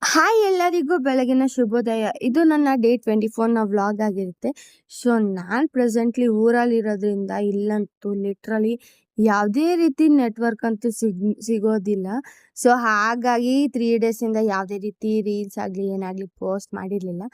Hi ಎಲ್ಲರಿಗೂ ಬೆಳಗಿನ ಶುಭೋದಯ. ಇದು ನನ್ನ ಡೇ 24ನ ವ್ಲಾಗ್ ಆಗಿರುತ್ತೆ. ಸೊ ನಾನು ಪ್ರೆಸೆಂಟ್ಲಿ ಊರಲ್ಲಿರೋದ್ರಿಂದ ಇಲ್ಲಂತೂ ಲಿಟ್ರಲಿ ಯಾವುದೇ ರೀತಿ ನೆಟ್ವರ್ಕ್ ಅಂತೂ ಸಿಗೋದಿಲ್ಲ. ಸೊ ಹಾಗಾಗಿ 3 ಡೇಸಿಂದ ಯಾವುದೇ ರೀತಿ ರೀಲ್ಸ್ ಆಗಲಿ ಏನಾಗಲಿ ಪೋಸ್ಟ್ ಮಾಡಿರಲಿಲ್ಲ.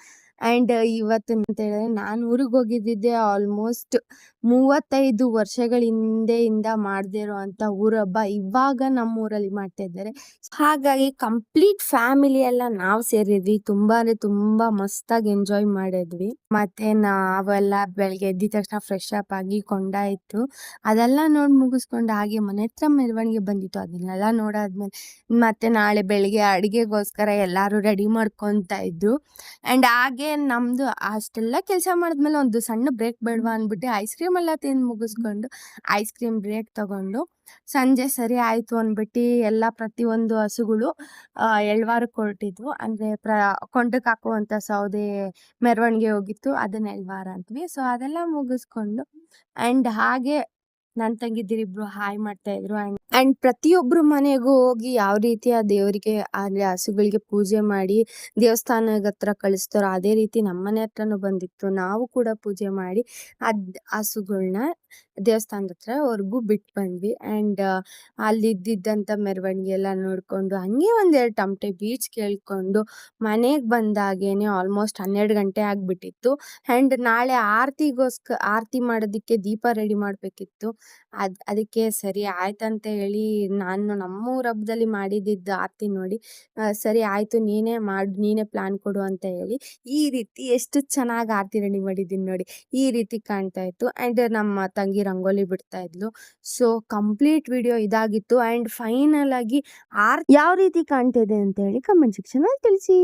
ಆ್ಯಂಡ್ ಇವತ್ತು ಅಂತ ಹೇಳಿದ್ರೆ ನಾನು ಊರಿಗೆ ಹೋಗಿದ್ದಿದ್ದೆ ಆಲ್ಮೋಸ್ಟ್ 35 ವರ್ಷಗಳ ಹಿಂದೆಯಿಂದ ಮಾಡದೇ ಇರೋವಂಥ ಊರ ಹಬ್ಬ ಇವಾಗ ನಮ್ಮೂರಲ್ಲಿ ಮಾಡ್ತಾ ಇದ್ದಾರೆ. ಹಾಗಾಗಿ ಕಂಪ್ಲೀಟ್ ಫ್ಯಾಮಿಲಿ ಎಲ್ಲ ನಾವು ಸೇರಿದ್ವಿ. ತುಂಬಾ ಅಂದ್ರೆ ತುಂಬಾ ಮಸ್ತಾಗಿ ಎಂಜಾಯ್ ಮಾಡಿದ್ವಿ. ಮತ್ತೆ ನಾವೆಲ್ಲ ಬೆಳಗ್ಗೆ ಎದ್ದಿದ ತಕ್ಷಣ ಫ್ರೆಶ್ ಅಪ್ ಆಗಿ ಕೊಂಡ ಇತ್ತು, ಅದೆಲ್ಲ ನೋಡಿ ಮುಗಿಸ್ಕೊಂಡು ಹಾಗೆ ಮನೆ ಹತ್ರ ಮೆರವಣಿಗೆ ಬಂದಿತ್ತು. ಅದನ್ನೆಲ್ಲ ನೋಡಾದ್ಮೇಲೆ ಮತ್ತೆ ನಾಳೆ ಬೆಳಿಗ್ಗೆ ಅಡುಗೆಗೋಸ್ಕರ ಎಲ್ಲರೂ ರೆಡಿ ಮಾಡ್ಕೊತಾ ಇದ್ರು. ಆ್ಯಂಡ್ ಹಾಗೆ ನಮ್ಮದು ಅಷ್ಟೆಲ್ಲ ಕೆಲಸ ಮಾಡಿದ್ಮೇಲೆ ಒಂದು ಸಣ್ಣ ಬ್ರೇಕ್ ಬೇಡವಾ ಅಂದ್ಬಿಟ್ಟು ಐಸ್ ಕ್ರೀಮ್ ಎಲ್ಲ ತಿಂದು ಮುಗಿಸ್ಕೊಂಡು ಐಸ್ ಕ್ರೀಮ್ ಬ್ರೇಕ್ ತಗೊಂಡು ಸಂಜೆ ಸರಿ ಆಯಿತು ಅಂದ್ಬಿಟ್ಟು ಎಲ್ಲ ಪ್ರತಿಯೊಂದು ಹಸುಗಳು ಎಳ್ವಾರಕ್ಕೆ ಹೊರಟಿದ್ವು. ಅಂದರೆ ಕೊಂಡಕ್ಕೆ ಹಾಕುವಂಥ ಸೌದೆ ಮೆರವಣಿಗೆ ಹೋಗಿತ್ತು, ಅದನ್ನ ಎಳ್ವಾರ ಅಂತೀವಿ. ಸೊ ಅದೆಲ್ಲ ಮುಗಿಸ್ಕೊಂಡು ಆ್ಯಂಡ್ ಹಾಗೆ ನನ್ನ ತಂಗಿದಿರಿಬ್ರು ಹಾಯ್ ಮಾಡ್ತಾ ಇದ್ರು. ಆ್ಯಂಡ್ ಪ್ರತಿಯೊಬ್ಬರು ಮನೆಗೂ ಹೋಗಿ ಯಾವ ರೀತಿ ಆ ದೇವರಿಗೆ ಅಂದರೆ ಹಸುಗಳಿಗೆ ಪೂಜೆ ಮಾಡಿ ದೇವಸ್ಥಾನದ ಹತ್ರ ಕಳಿಸ್ತಾರೋ ಅದೇ ರೀತಿ ನಮ್ಮ ಮನೆ ಹತ್ರನೂ ಬಂದಿತ್ತು. ನಾವು ಕೂಡ ಪೂಜೆ ಮಾಡಿ ಹಸುಗಳ್ನ ದೇವಸ್ಥಾನದ ಹತ್ರವರೆಗೂ ಬಿಟ್ಟು ಬಂದ್ವಿ. ಆ್ಯಂಡ್ ಅಲ್ಲಿದ್ದಂಥ ಮೆರವಣಿಗೆ ಎಲ್ಲ ನೋಡಿಕೊಂಡು ಹಂಗೆ ಒಂದೆರಡು ತಮಟೆ ಬೀಚ್ ಕೇಳ್ಕೊಂಡು ಮನೆಗೆ ಬಂದಾಗೇನೆ ಆಲ್ಮೋಸ್ಟ್ 12 ಗಂಟೆ ಆಗಿಬಿಟ್ಟಿತ್ತು. ಆ್ಯಂಡ್ ನಾಳೆ ಆರತಿ ಮಾಡೋದಕ್ಕೆ ದೀಪ ರೆಡಿ ಮಾಡಬೇಕಿತ್ತು. ಅದಕ್ಕೆ ಸರಿ ಆಯ್ತಂತ ಹೇಳಿ ನಾನು ನಮ್ಮೂರ ಹಬ್ಬದಲ್ಲಿ ಮಾಡಿದ್ದಿದ್ದು ಆರತಿ ನೋಡಿ ಸರಿ ಆಯಿತು ನೀನೇ ಪ್ಲಾನ್ ಕೊಡು ಅಂತ ಹೇಳಿ ಈ ರೀತಿ ಎಷ್ಟು ಚೆನ್ನಾಗಿ ಆರತಿ ರೆಡಿ ಮಾಡಿದ್ದೀನಿ ನೋಡಿ, ಈ ರೀತಿ ಕಾಣ್ತಾ ಇತ್ತು. ಆ್ಯಂಡ್ ನಮ್ಮ ತಂಗಿ ರಂಗೋಲಿ ಬಿಡ್ತಾ ಇದ್ಲು. ಸೊ ಕಂಪ್ಲೀಟ್ ವಿಡಿಯೋ ಇದಾಗಿತ್ತು. ಆ್ಯಂಡ್ ಫೈನಲ್ ಆಗಿ ಯಾವ ರೀತಿ ಕಾಣ್ತಿದೆ ಅಂತ ಹೇಳಿ ಕಮೆಂಟ್ ಸೆಕ್ಷನಲ್ಲಿ ತಿಳಿಸಿ.